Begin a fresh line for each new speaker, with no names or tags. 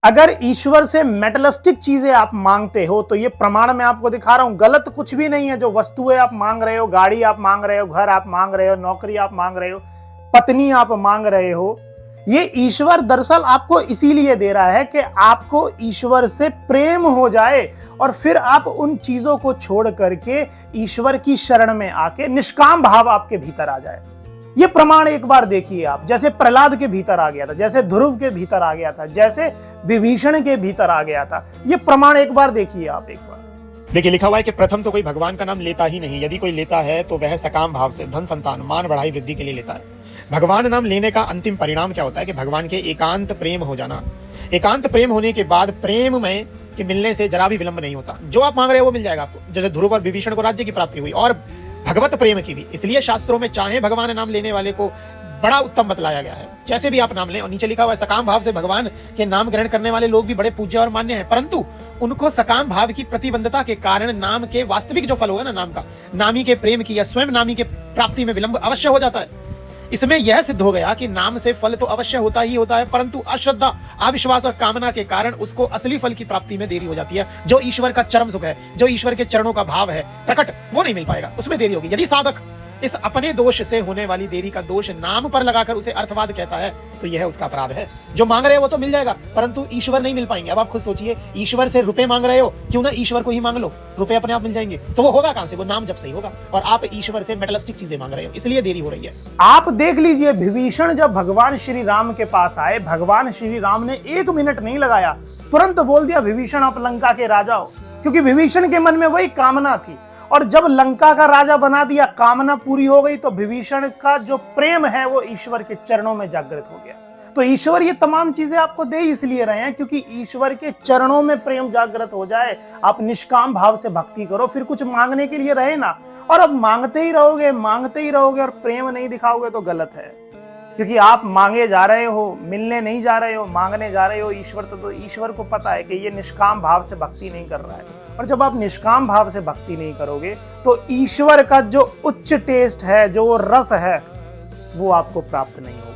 अगर ईश्वर से मेटलिस्टिक चीजें आप मांगते हो तो ये प्रमाण मैं आपको दिखा रहा हूं, गलत कुछ भी नहीं है। जो वस्तुएं आप मांग रहे हो, गाड़ी आप मांग रहे हो, घर आप मांग रहे हो, नौकरी आप मांग रहे हो, पत्नी आप मांग रहे हो, ये ईश्वर दरअसल आपको इसीलिए दे रहा है कि आपको ईश्वर से प्रेम हो जाए और फिर आप उन चीजों को छोड़ करके ईश्वर की शरण में आके निष्काम भाव आपके भीतर आ जाए। ये प्रमाण एक बार देखिए आप, जैसे प्रहलाद के भीतर आ गया था, जैसे ध्रुव के भीतर आ गया था, जैसे विभीषण के भीतर आ गया था। ये प्रमाण एक बार देखिए आप एक बार।
देखिए लिखा हुआ है कि प्रथम तो कोई भगवान का नाम लेता ही नहीं, यदि कोई लेता है तो वह सकाम भाव से धन संतान मान बढ़ाई वृद्धि के लिए लेता है। भगवान नाम लेने का अंतिम परिणाम क्या होता है कि भगवान के एकांत प्रेम हो जाना। एकांत प्रेम होने के बाद प्रेम में के मिलने से जरा भी विलंब नहीं होता। जो आप मांग रहे हो वो मिल जाएगा आपको। जैसे ध्रुव और विभीषण को राज्य की प्राप्ति हुई और भगवत प्रेम की भी। इसलिए शास्त्रों में चाहे भगवान नाम लेने वाले को बड़ा उत्तम बतलाया गया है। जैसे भी आप नाम लें, और नीचे लिखा हुआ है सकाम भाव से भगवान के नाम ग्रहण करने वाले लोग भी बड़े पूज्य और मान्य हैं, परंतु उनको सकाम भाव की प्रतिबंधता के कारण नाम के वास्तविक जो फल होगा ना नाम का, नामी के प्रेम की या स्वयं नामी के प्राप्ति में विलंब अवश्य हो जाता है। इसमें यह सिद्ध हो गया कि नाम से फल तो अवश्य होता ही होता है, परंतु अश्रद्धा, अविश्वास और कामना के कारण उसको असली फल की प्राप्ति में देरी हो जाती है। जो ईश्वर का चरम सुख है, जो ईश्वर के चरणों का भाव है प्रकट, वो नहीं मिल पाएगा, उसमें देरी होगी। यदि साधक इस अपने दोष से होने वाली देरी का दोष नाम पर लगाकर उसे अर्थवाद कहता है तो यह उसका अपराध है। जो मांग रहे हो वो तो मिल जाएगा, परंतु ईश्वर नहीं मिल पाएंगे। अब आप खुद सोचिए, ईश्वर से रुपए मांग रहे हो, क्यों ना ईश्वर को ही मांग लो, रुपए अपने आप मिल जाएंगे। तो वो होगा कहां से? वो नाम जब सही होगा। और आप ईश्वर से मेटलिस्टिक चीजें मांग रहे हो, इसलिए देरी हो रही है।
आप देख लीजिए, विभीषण जब भगवान श्री राम के पास आए, भगवान श्री राम ने 1 मिनट नहीं लगाया, तुरंत बोल दिया विभीषण आप लंका के राजा हो, क्योंकि विभीषण के मन में वही कामना थी। और जब लंका का राजा बना दिया, कामना पूरी हो गई, तो विभीषण का जो प्रेम है वो ईश्वर के चरणों में जागृत हो गया। तो ईश्वर ये तमाम चीजें आपको दे इसलिए रहे हैं क्योंकि ईश्वर के चरणों में प्रेम जागृत हो जाए। आप निष्काम भाव से भक्ति करो, फिर कुछ मांगने के लिए रहे ना। और अब मांगते ही रहोगे और प्रेम नहीं दिखाओगे तो गलत है, क्योंकि आप मांगे जा रहे हो, मिलने नहीं जा रहे हो, मांगने जा रहे हो ईश्वर। तो ईश्वर को पता है कि ये निष्काम भाव से भक्ति नहीं कर रहा है। और जब आप निष्काम भाव से भक्ति नहीं करोगे तो ईश्वर का जो उच्च टेस्ट है, जो रस है, वो आपको प्राप्त नहीं होगा।